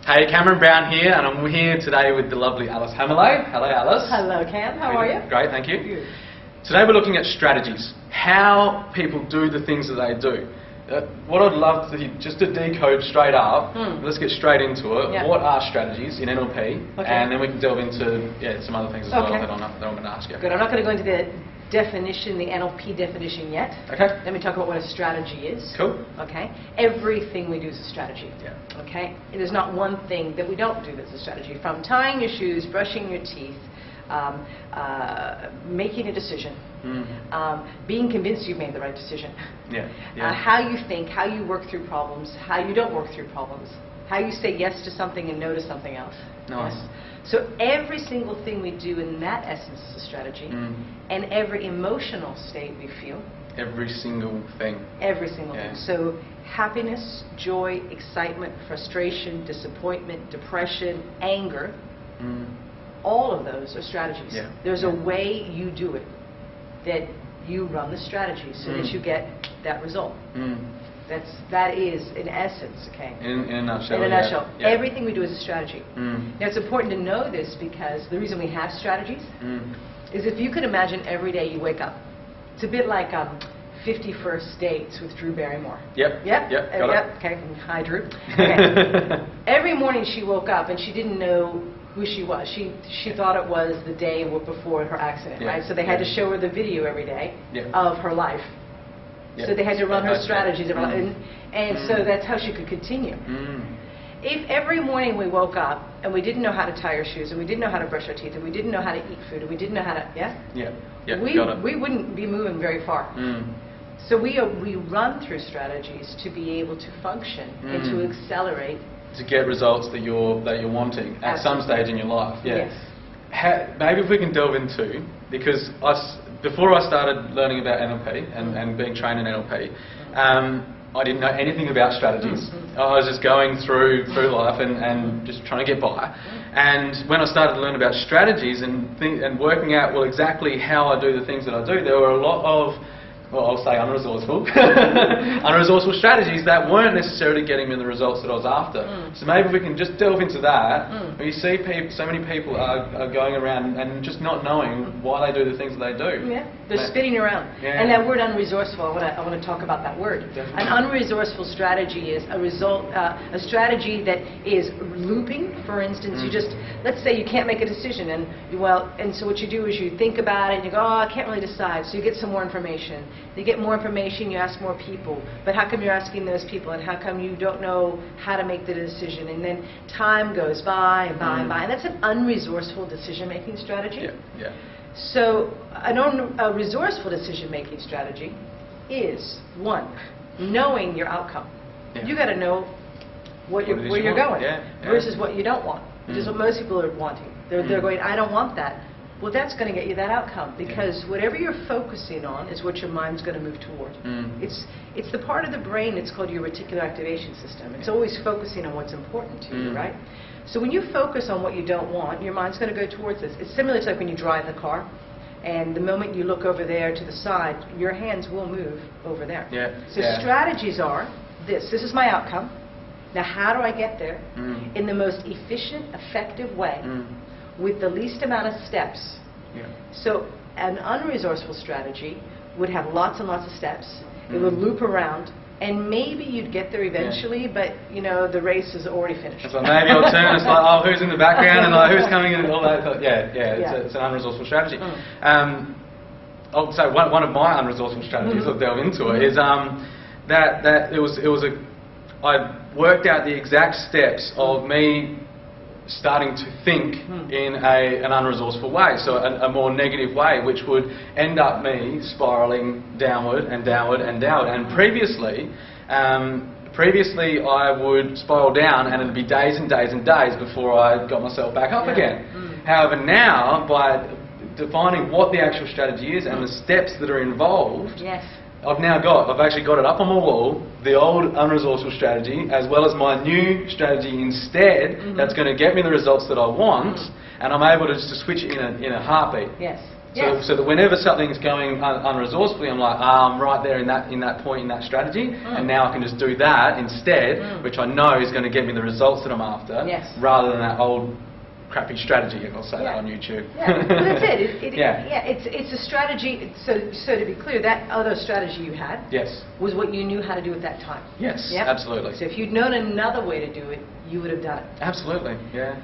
Hey, Cameron Brown here, and I'm here today with the lovely Alice Haemmerle. Hello, Alice. Hello, Cam. How are you? Great, thank you. Good. Today we're looking at strategies, how people do the things that they do. What I'd love to just to decode straight up, let's get straight into it. Yeah. What are strategies in NLP? Okay. And then we can delve into some other things as well Okay. that I'm going to ask you. Good. I'm not going to go into the definition, the NLP definition yet. Okay. Let me talk about what a strategy is. Cool. Okay. Everything we do is a strategy. Yeah. Okay. There's not one thing that we don't do that's a strategy. From tying your shoes, brushing your teeth, making a decision, being convinced you've made the right decision. Yeah. Yeah. How you think, how you work through problems, how you don't work through problems, how you say yes to something and no to something else. Nice. Yes? So every single thing we do in that essence is a strategy, and every emotional state we feel. Every single thing. Every single Yeah. thing. So happiness, joy, excitement, frustration, disappointment, depression, anger, all of those are strategies. Yeah. There's a way you do it, that you run the strategy so that you get that result. That is, in essence, okay? In a nutshell. In a nutshell. Yeah. Everything we do is a strategy. Now, it's important to know this because the reason we have strategies is if you can imagine every day you wake up. It's a bit like 50 First Dates with Drew Barrymore. Yep. Yep? Yep. Got it. Okay. Hi, Drew. Okay. Every morning she woke up and she didn't know who she was. She thought it was the day before her accident, Yeah. right? So they had to show her the video every day Yeah. of her life. Yep. So they had to run her Okay. strategies, and so that's how she could continue. If every morning we woke up and we didn't know how to tie our shoes, and we didn't know how to brush our teeth, and we didn't know how to eat food, and we didn't know how to, Yeah. Yeah. we Got it. wouldn't be moving very far. So we run through strategies to be able to function and to accelerate. To get results that you're wanting at some stage in your life. Yeah. Yes. Maybe if we can delve into, because before I started learning about NLP and being trained in NLP, I didn't know anything about strategies. I was just going through life and just trying to get by. And when I started to learn about strategies and working out exactly how I do the things that I do, there were a lot of, I'll say unresourceful, unresourceful strategies that weren't necessarily getting me the results that I was after. So maybe if we can just delve into that. You see so many people are going around and just not knowing why they do the things that they do. Yeah, they're spinning around. Yeah. And that word unresourceful, I want to talk about that word. Definitely. An unresourceful strategy is a strategy that is looping. For instance, let's say you can't make a decision, and so what you do is you think about it and you go, I can't really decide. So you get some more information. You get more information, you ask more people. But how come you're asking those people, and how come you don't know how to make the decision? And then time goes by and by and by. And that's an unresourceful decision-making strategy. Yeah. Yeah. So a resourceful decision-making strategy is, one, knowing your outcome. Yeah. You got to know where you're going versus what you don't want, which is what most people are wanting. They're going, I don't want that. Well, that's going to get you that outcome because whatever you're focusing on is what your mind's going to move toward. It's the part of the brain that's called your reticular activation system. It's always focusing on what's important to you, right? So when you focus on what you don't want, your mind's going to go towards this. It's similar to like when you drive the car, and the moment you look over there to the side, your hands will move over there. Yeah. So strategies are this. This is my outcome. Now, how do I get there in the most efficient, effective way? With the least amount of steps. Yeah. So an unresourceful strategy would have lots and lots of steps. It would loop around, and maybe you'd get there eventually, but the race is already finished. It's like maybe I'll turn. It's like, oh, who's in the background and like who's coming in and all that. It's an unresourceful strategy. I'll say one of my unresourceful strategies. I'll delve into it. Is that it was I worked out the exact steps of me starting to think in an unresourceful way, so a more negative way, which would end up me spiralling downward and downward and downward. And previously I would spiral down and it'd be days and days and days before I got myself back up again. However, now by defining what the actual strategy is and the steps that are involved, I've actually got it up on my wall, the old unresourceful strategy, as well as my new strategy instead, that's going to get me the results that I want, and I'm able to just switch it in a heartbeat. Yes. Yes. So that whenever something's going unresourcefully, I'm like, I'm right there in that point in that strategy, and now I can just do that instead, which I know is going to get me the results that I'm after, rather than that old crappy strategy, and I'll say that on YouTube. Yeah, well, that's it. It's a strategy. So to be clear, that other strategy you had was what you knew how to do at that time. Yes, absolutely. So if you'd known another way to do it, you would have done it. Absolutely, yeah.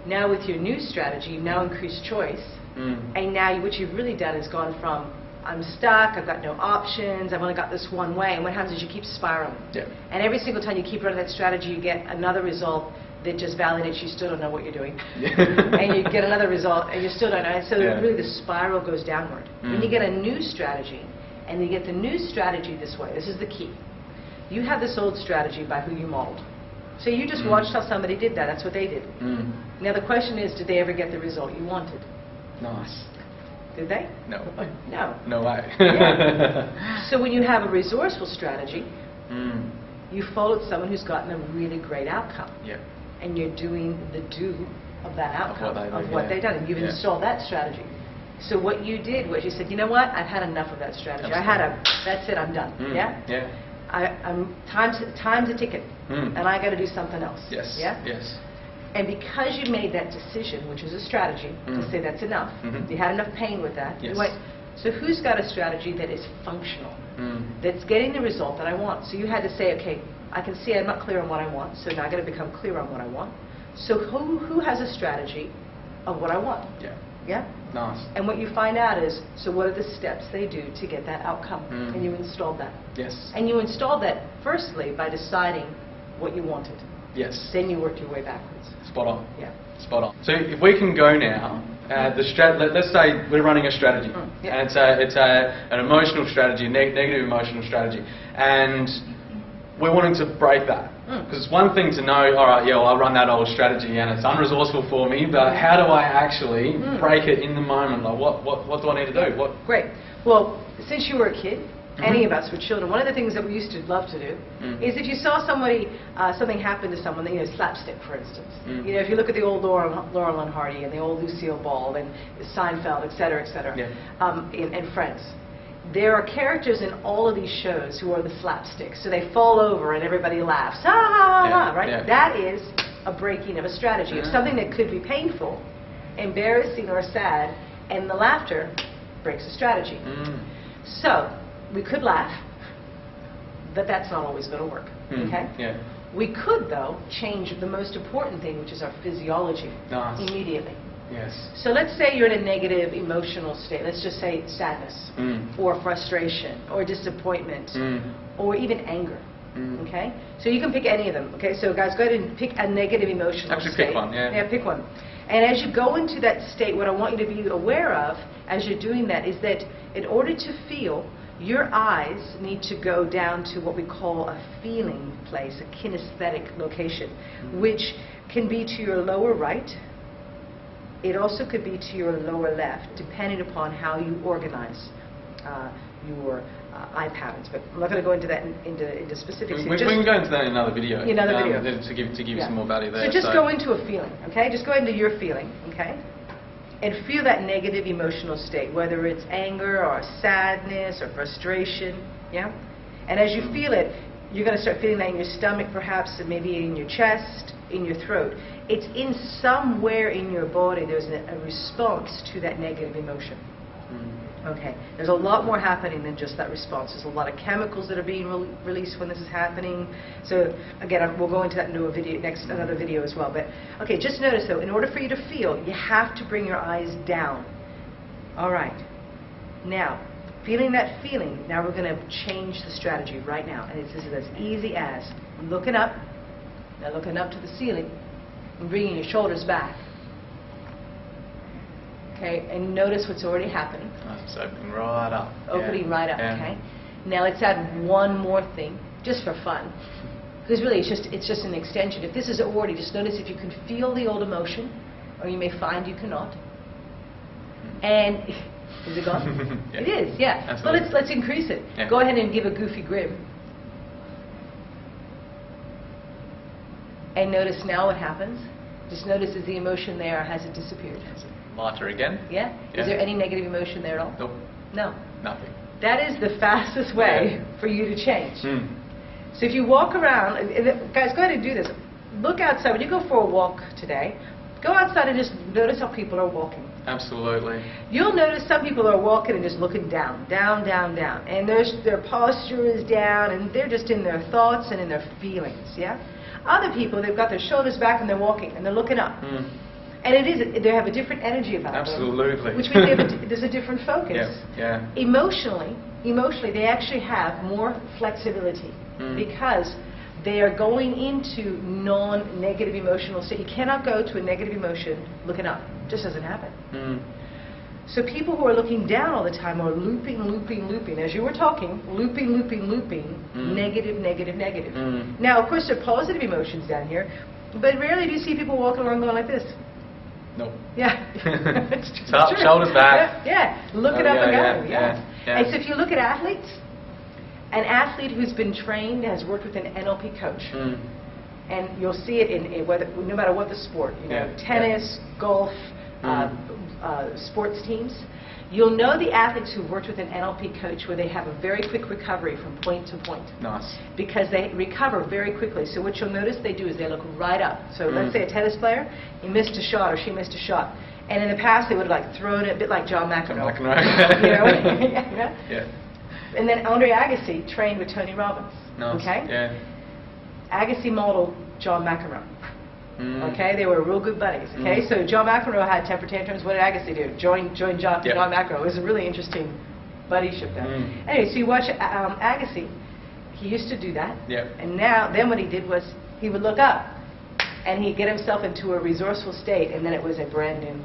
Now with your new strategy, you've now increased choice, and now what you've really done is gone from, I'm stuck, I've got no options, I've only got this one way, and what happens is you keep spiraling. Yeah. And every single time you keep running that strategy, you get another result that just validates you still don't know what you're doing. And you get another result, and you still don't know. And so really the spiral goes downward. When you get a new strategy, and you get the new strategy this way, this is the key. You have this old strategy by who you modeled. So you just watched how somebody did that. That's what they did. Now the question is, did they ever get the result you wanted? Nice. Did they? No. No. No way. So when you have a resourceful strategy, you followed someone who's gotten a really great outcome. Yeah. And you're doing the do of that outcome, of what they've done. And you've installed that strategy. So what you did was you said, you know what? I've had enough of that strategy. That's it, I'm done. Yeah? Time's a ticket, and I got to do something else. Yes. Yeah? Yes. And because you made that decision, which is a strategy, to say that's enough, you had enough pain with that. Yes. So who's got a strategy that is functional, that's getting the result that I want? So you had to say, okay, I can see I'm not clear on what I want, so now I've got to become clear on what I want. So who has a strategy of what I want? Yeah. Yeah? Nice. And what you find out is, so what are the steps they do to get that outcome? And you installed that. Yes. And you installed that, firstly, by deciding what you wanted. Yes. Then you worked your way backwards. Spot on. Yeah. Spot on. So if we can go now, let's say we're running a strategy, and it's an emotional strategy, negative emotional strategy, and we're wanting to break that. Because it's one thing to know, all right, I'll run that old strategy and it's unresourceful for me, but how do I actually break it in the moment? Like, what do I need to do? Great. Well, since you were a kid, any of us were children, one of the things that we used to love to do is if you saw somebody, something happen to someone, slapstick, for instance. If you look at the old Laurel and Hardy and the old Lucille Ball and Seinfeld, et cetera, and Friends. There are characters in all of these shows who are the slapsticks. So they fall over and everybody laughs. Right? Yeah. That is a breaking of a strategy. Of something that could be painful, embarrassing, or sad, and the laughter breaks the strategy. So we could laugh, but that's not always going to work. Okay? Yeah. We could, though, change the most important thing, which is our physiology, immediately. Yes. So let's say you're in a negative emotional state. Let's just say sadness, or frustration, or disappointment, or even anger. Okay? So you can pick any of them. Okay? So guys, go ahead and pick a negative emotional state. Actually, pick one. Yeah, pick one. And as you go into that state, what I want you to be aware of as you're doing that is that in order to feel, your eyes need to go down to what we call a feeling place, a kinesthetic location, which can be to your lower right. It also could be to your lower left, depending upon how you organize your eye patterns. But I'm not going to go into that into specifics. We can go into that in another video. To give you some more value there. So just go into a feeling, okay? Just go into your feeling, okay? And feel that negative emotional state, whether it's anger or sadness or frustration, yeah? And as you feel it, you're going to start feeling that in your stomach, perhaps, and maybe in your chest, in your throat. It's in somewhere in your body there's a response to that negative emotion. Okay, there's a lot more happening than just that response. There's a lot of chemicals that are being released when this is happening. So again, we'll go into that in another video as well. But okay, just notice though, in order for you to feel, you have to bring your eyes down. All right. Now, feeling that feeling, now we're going to change the strategy right now. And this is as easy as looking up, now looking up to the ceiling, and bringing your shoulders back. Okay, and notice what's already happening. It's opening right up. Opening right up, okay? Now let's add one more thing, just for fun. Because really, it's just an extension. If this is already, just notice if you can feel the old emotion, or you may find you cannot. And, is it gone? It is, yeah. Absolutely. Well, let's increase it. Yeah. Go ahead and give a goofy grin. And notice now what happens. Just notice, is the emotion there or has it disappeared? Lighter again. Yeah? Is there any negative emotion there at all? Nope. No. Nothing. That is the fastest way for you to change. Mm. So if you walk around, guys, go ahead and do this. Look outside. When you go for a walk today, go outside and just notice how people are walking. Absolutely. You'll notice some people are walking and just looking down, down, down, down. And their posture is down, and they're just in their thoughts and in their feelings, yeah? Other people, they've got their shoulders back and they're walking, and they're looking up. Mm. And they have a different energy about Absolutely. them. Which means there's a different focus. Yeah. Emotionally, they actually have more flexibility because they are going into non-negative emotional state. You cannot go to a negative emotion looking up. It just doesn't happen. Mm. So people who are looking down all the time are looping, as you were talking, looping, negative. Mm. Now, of course, there are positive emotions down here, but rarely do you see people walking around going like this. Nope. Yeah. It's just up, shoulders back. Yeah. Looking up and going. Yeah. And so if you look at athletes, an athlete who's been trained has worked with an NLP coach. Mm. And you'll see it in whether, no matter what the sport, tennis, golf, sports teams. You'll know the athletes who've worked with an NLP coach where they have a very quick recovery from point to point. Nice. Because they recover very quickly. So what you'll notice they do is they look right up. So let's say a tennis player, he missed a shot or she missed a shot. And in the past they would have like thrown it a bit like John McEnroe. Yeah. And then Andre Agassi trained with Tony Robbins. Nice. Okay? Yeah. Agassi modeled John McEnroe. Okay, they were real good buddies. Okay, so John McEnroe had temper tantrums. What did Agassi do? Join John McEnroe. It was a really interesting buddyship there. Anyway, so you watch Agassi. He used to do that. And then what he did was he would look up, and he'd get himself into a resourceful state, and then it was a brand new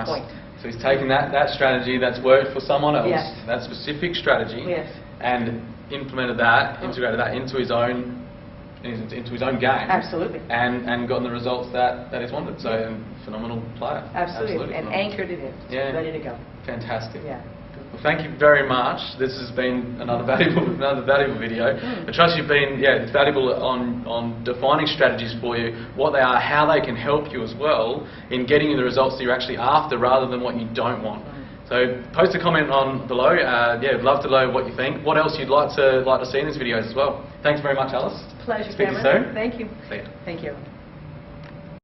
point. So he's taken that strategy that's worked for someone else, that specific strategy, and implemented that, integrated that into his own game. Absolutely. And gotten the results that he's wanted. So phenomenal player. Absolutely. And anchored it in. Ready to go. Fantastic. Yeah. Well, thank you very much. This has been another valuable video. I trust you've been valuable on defining strategies for you, what they are, how they can help you as well in getting you the results that you're actually after rather than what you don't want. So post a comment on below. I'd love to know what you think. What else you'd like to see in these videos as well. Thanks very much, Alice. Pleasure, Speak to you Cameron. soon. Thank you. See ya. Thank you.